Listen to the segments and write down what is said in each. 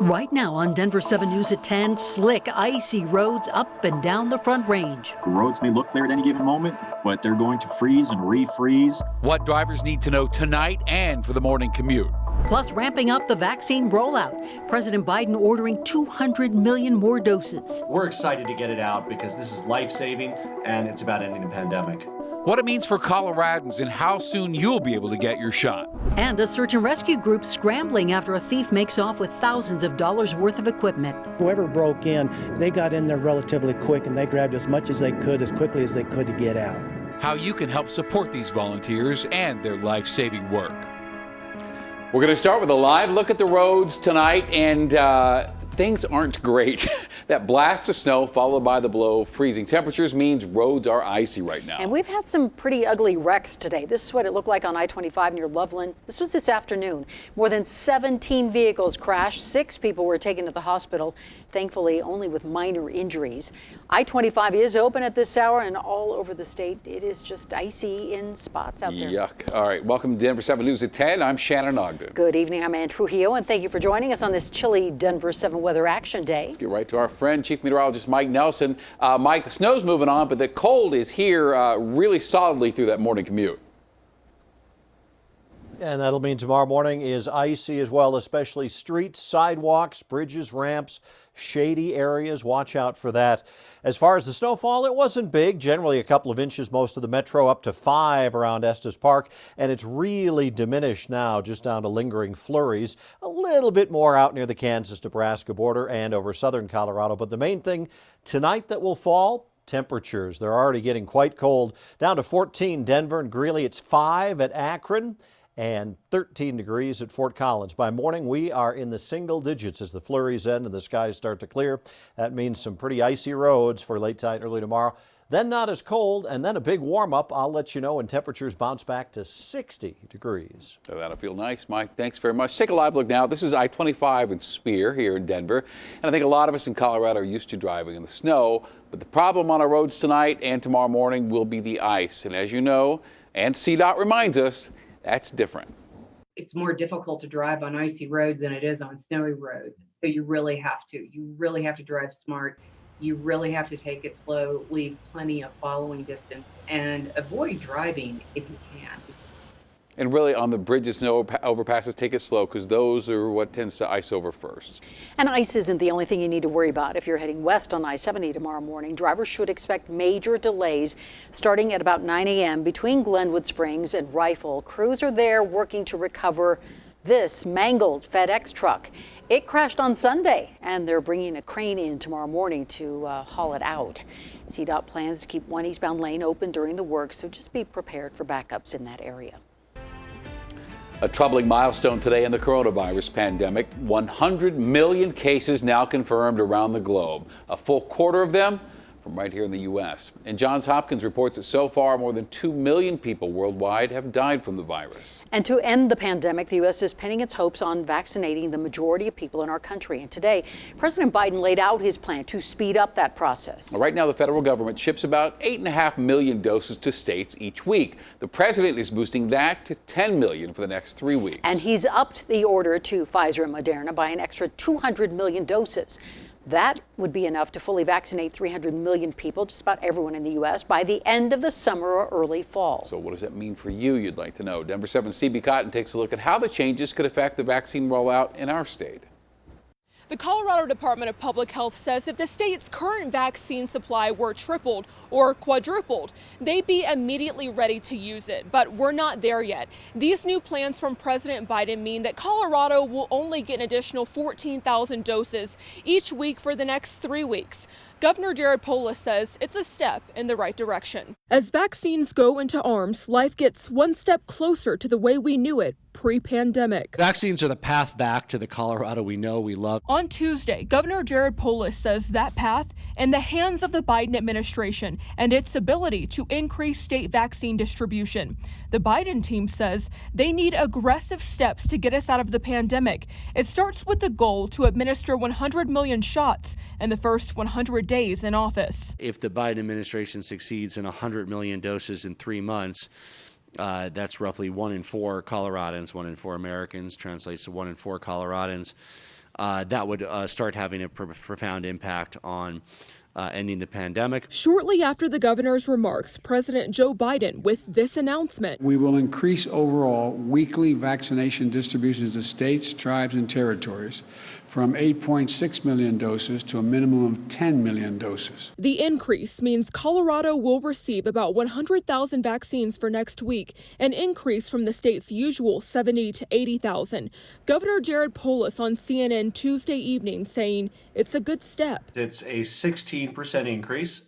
Right now on Denver7 News at 10, slick, icy roads up and down the Front Range. The roads may look clear at any given moment, but they're going to freeze and refreeze. What drivers need to know tonight and for the morning commute. Plus, ramping up the vaccine rollout. President Biden ordering 200 million more doses. We're excited to get it out because this is life-saving and it's about ending the pandemic. What it means for Coloradans and how soon you'll be able to get your shot. And a search and rescue group scrambling after a thief makes off with thousands of dollars worth of equipment. Whoever broke in, they got in there relatively quick and they grabbed as much as they could, as quickly as they could to get out. How you can help support these volunteers and their life-saving work. We're going to start with a live look at the roads tonight, and things aren't great. That blast of snow followed by the below freezing temperatures means roads are icy right now. And we've had some pretty ugly wrecks today. This is what it looked like on I-25 near Loveland. This was this afternoon. More than 17 vehicles crashed. 6 people were taken to the hospital, thankfully only with minor injuries. I-25 is open at this hour, and all over the state it is just icy in spots out there. Yuck. All right, welcome to Denver7 News at 10. I'm Shannon Ogden. Good evening, I'm Ann Trujillo, and thank you for joining us on this chilly Denver7 Weather Action Day. Let's get right to our friend, Chief Meteorologist Mike Nelson. Mike, the snow's moving on, but the cold is here really solidly through that morning commute. And that'll mean tomorrow morning is icy as well, especially streets, sidewalks, bridges, ramps, shady areas. Watch out for that. As far as the snowfall, it wasn't big, generally a couple of inches most of the metro, up to 5 around Estes Park, and it's really diminished now, just down to lingering flurries. A little bit more out near the Kansas-Nebraska border and over southern Colorado, but the main thing tonight that will fall, temperatures. They're already getting quite cold. Down to 14 Denver and Greeley. It's 5 at Akron and 13 degrees at Fort Collins. By morning, we are in the single digits as the flurries end and the skies start to clear. That means some pretty icy roads for late tonight, early tomorrow. Then not as cold, and then a big warm-up. I'll let you know when temperatures bounce back to 60 degrees. So that'll feel nice, Mike. Thanks very much. Take a live look now. This is I-25 in Spear here in Denver. And I think a lot of us in Colorado are used to driving in the snow. But the problem on our roads tonight and tomorrow morning will be the ice. And as you know, and CDOT reminds us, that's different. It's more difficult to drive on icy roads than it is on snowy roads. So you really have to drive smart. You really have to take it slow, leave plenty of following distance, and avoid driving if you can. And really on the bridges and overpasses, take it slow because those are what tends to ice over first. And ice isn't the only thing you need to worry about. If you're heading west on I-70 tomorrow morning, drivers should expect major delays starting at about 9 a.m. between Glenwood Springs and Rifle. Crews are there working to recover this mangled FedEx truck. It crashed on Sunday, and they're bringing a crane in tomorrow morning to haul it out. CDOT plans to keep one eastbound lane open during the work, so just be prepared for backups in that area. A troubling milestone today in the coronavirus pandemic. 100 million cases now confirmed around the globe. A full quarter of them from right here in the U.S. And Johns Hopkins reports that so far more than 2 million people worldwide have died from the virus. And to end the pandemic, the U.S. is pinning its hopes on vaccinating the majority of people in our country. And today, President Biden laid out his plan to speed up that process. Right now, the federal government ships about 8.5 million doses to states each week. The president is boosting that to 10 million for the next 3 weeks. And he's upped the order to Pfizer and Moderna by an extra 200 million doses. That would be enough to fully vaccinate 300 million people, just about everyone in the U.S., by the end of the summer or early fall. So what does that mean for you, you'd like to know? Denver7's CB Cotton takes a look at how the changes could affect the vaccine rollout in our state. The Colorado Department of Public Health says if the state's current vaccine supply were tripled or quadrupled, they'd be immediately ready to use it. But we're not there yet. These new plans from President Biden mean that Colorado will only get an additional 14,000 doses each week for the next 3 weeks. Governor Jared Polis says it's a step in the right direction. As vaccines go into arms, life gets one step closer to the way we knew it pre-pandemic. Vaccines are the path back to the Colorado we know, we love. On Tuesday, Governor Jared Polis says that path in the hands of the Biden administration and its ability to increase state vaccine distribution. The Biden team says they need aggressive steps to get us out of the pandemic. It starts with the goal to administer 100 million shots in the first 100 days in office. If the Biden administration succeeds in 100 million doses in 3 months, That's roughly 1 in 4 Coloradans, 1 in 4 Americans, translates to 1 in 4 Coloradans. That would start having a profound impact on ending the pandemic. Shortly after the governor's remarks, President Joe Biden with this announcement. We will increase overall weekly vaccination distributions to states, tribes, and territories from 8.6 million doses to a minimum of 10 million doses. The increase means Colorado will receive about 100,000 vaccines for next week, an increase from the state's usual 70 to 80,000. Governor Jared Polis on CNN Tuesday evening saying it's a good step. It's a 16% increase,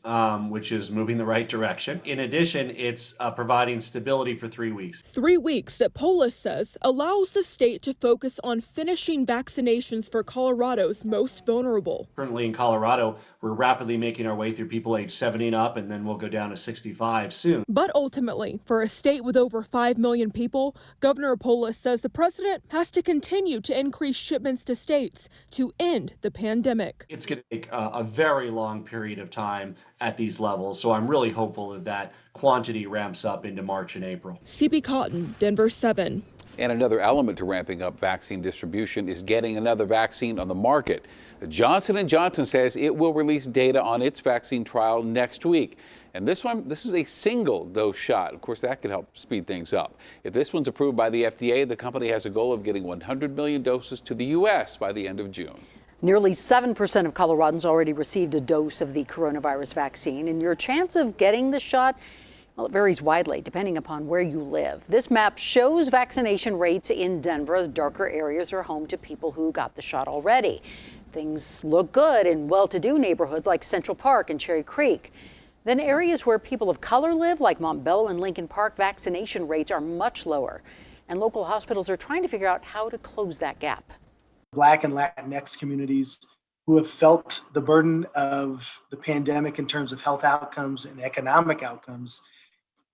which is moving the right direction. In addition, it's providing stability for 3 weeks. 3 weeks that Polis says allows the state to focus on finishing vaccinations for Colorado's most vulnerable. Currently in Colorado, we're rapidly making our way through people age 70 and up, and then we'll go down to 65 soon. But ultimately, for a state with over 5 million people, Governor Polis says the president has to continue to increase shipments to states to end the pandemic. It's going to take a very long period of time at these levels, so I'm really hopeful that that quantity ramps up into March and April. CB Cotton, Denver7. And another element to ramping up vaccine distribution is getting another vaccine on the market. Johnson & Johnson says it will release data on its vaccine trial next week. And this is a single dose shot. Of course, that could help speed things up. If this one's approved by the FDA, the company has a goal of getting 100 million doses to the U.S. by the end of June. Nearly 7% of Coloradans already received a dose of the coronavirus vaccine, and your chance of getting the shot, well, it varies widely depending upon where you live. This map shows vaccination rates in Denver. The darker areas are home to people who got the shot already. Things look good in well-to-do neighborhoods like Central Park and Cherry Creek. Then areas where people of color live, like Montbello and Lincoln Park, vaccination rates are much lower. And local hospitals are trying to figure out how to close that gap. Black and Latinx communities who have felt the burden of the pandemic in terms of health outcomes and economic outcomes,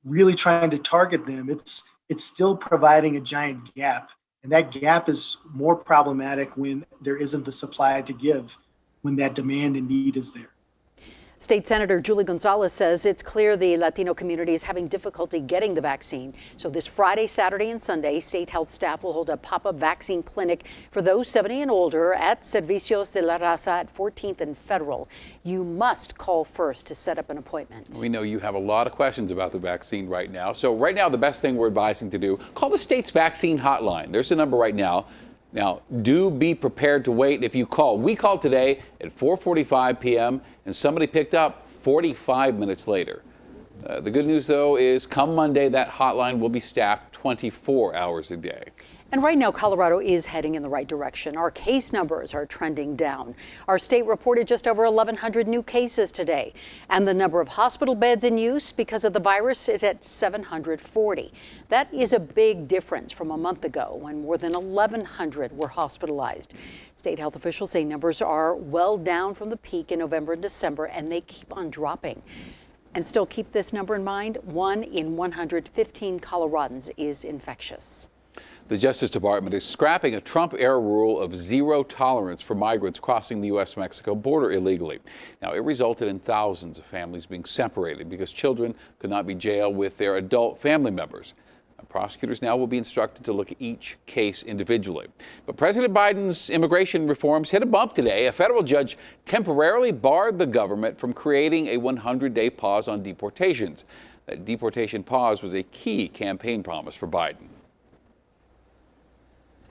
really trying to target them, it's still providing a giant gap. And that gap is more problematic when there isn't the supply to give, when that demand and need is there. State Senator Julie Gonzalez says it's clear the Latino community is having difficulty getting the vaccine. So this Friday, Saturday, and Sunday, state health staff will hold a pop-up vaccine clinic for those 70 and older at Servicios de la Raza at 14th and Federal. You must call first to set up an appointment. We know you have a lot of questions about the vaccine right now. So right now, the best thing we're advising to do, call the state's vaccine hotline. There's a number right now. Now, do be prepared to wait if you call. We called today at 4:45 p.m. and somebody picked up 45 minutes later. The good news, though, is come Monday, that hotline will be staffed 24 hours a day. And right now, Colorado is heading in the right direction. Our case numbers are trending down. Our state reported just over 1,100 new cases today. And the number of hospital beds in use because of the virus is at 740. That is a big difference from a month ago when more than 1,100 were hospitalized. State health officials say numbers are well down from the peak in November and December, and they keep on dropping. And still keep this number in mind, 1 in 115 Coloradans is infectious. The Justice Department is scrapping a Trump-era rule of zero tolerance for migrants crossing the U.S.-Mexico border illegally. Now, it resulted in thousands of families being separated because children could not be jailed with their adult family members. Prosecutors now will be instructed to look at each case individually. But President Biden's immigration reforms hit a bump today. A federal judge temporarily barred the government from creating a 100-day pause on deportations. That deportation pause was a key campaign promise for Biden.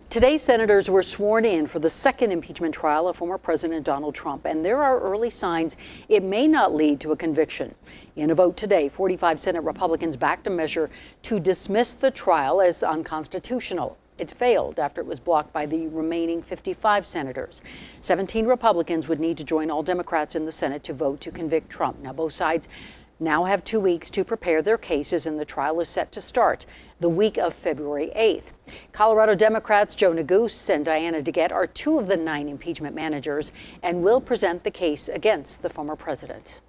Today, senators were sworn in for the second impeachment trial of former President Donald Trump, and there are early signs it may not lead to a conviction. In a vote today, 45 Senate Republicans backed a measure to dismiss the trial as unconstitutional. It failed after it was blocked by the remaining 55 senators. 17 Republicans would need to join all Democrats in the Senate to vote to convict Trump. Now, both sides now have 2 weeks to prepare their cases, and the trial is set to start the week of February 8th. Colorado Democrats Joe Neguse and Diana DeGette are 2 of the 9 impeachment managers and will present the case against the former president.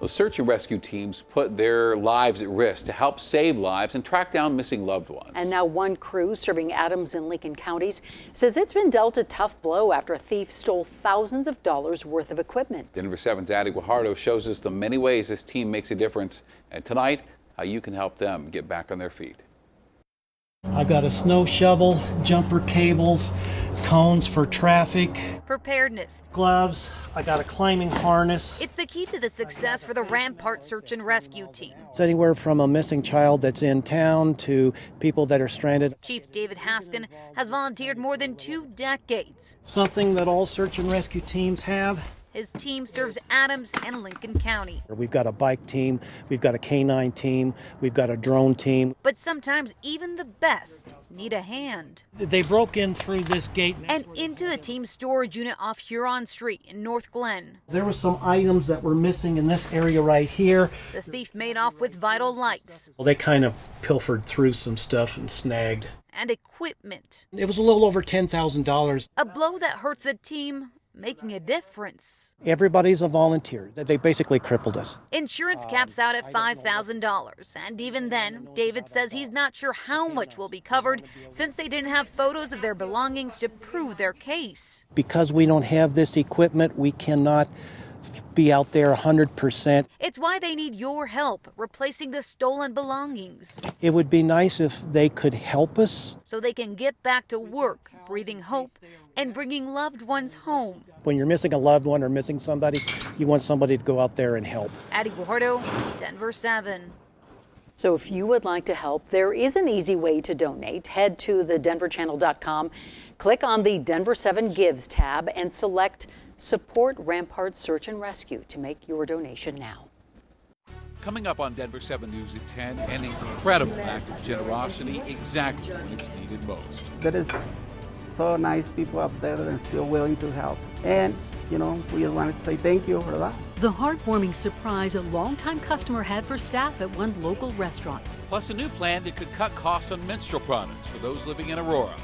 Well, search and rescue teams put their lives at risk to help save lives and track down missing loved ones. And now one crew serving Adams and Lincoln counties says it's been dealt a tough blow after a thief stole thousands of dollars worth of equipment. Denver7's Addie Guajardo shows us the many ways this team makes a difference. And tonight, how you can help them get back on their feet. I've got a snow shovel, jumper cables, cones for traffic, Preparedness. gloves. I got a climbing harness. It's the key to the success for the Rampart Search and Rescue Team. It's anywhere from a missing child that's in town to people that are stranded. Chief David Haskin has volunteered more than 2 decades. Something that all search and rescue teams have. His team serves Adams and Lincoln County. We've got a bike team, we've got a canine team, we've got a drone team. But sometimes even the best need a hand. They broke in through this gate And into the team's storage unit off Huron Street in North Glen. There were some items that were missing in this area right here. The thief made off with vital lights. Well, they kind of pilfered through some stuff and snagged. And equipment. It was a little over $10,000. A blow that hurts a team, making a difference. Everybody's a volunteer. They basically crippled us. Insurance caps out at $5,000. And even then, David says he's not sure how much will be covered since they didn't have photos of their belongings to prove their case. Because we don't have this equipment, we cannot be out there 100%. It's why they need your help replacing the stolen belongings. It would be nice if they could help us. So they can get back to work, breathing hope, and bringing loved ones home. When you're missing a loved one or missing somebody, you want somebody to go out there and help. Addie Guajardo, Denver7. So if you would like to help, there is an easy way to donate. Head to thedenverchannel.com, click on the Denver7 Gives tab, and select Support Rampart Search and Rescue to make your donation now. Coming up on Denver 7 News at 10, an incredible act of generosity exactly when it's needed most. There is so nice people up there and still willing to help. And, we just wanted to say thank you for that. The heartwarming surprise a longtime customer had for staff at one local restaurant. Plus a new plan that could cut costs on menstrual products for those living in Aurora.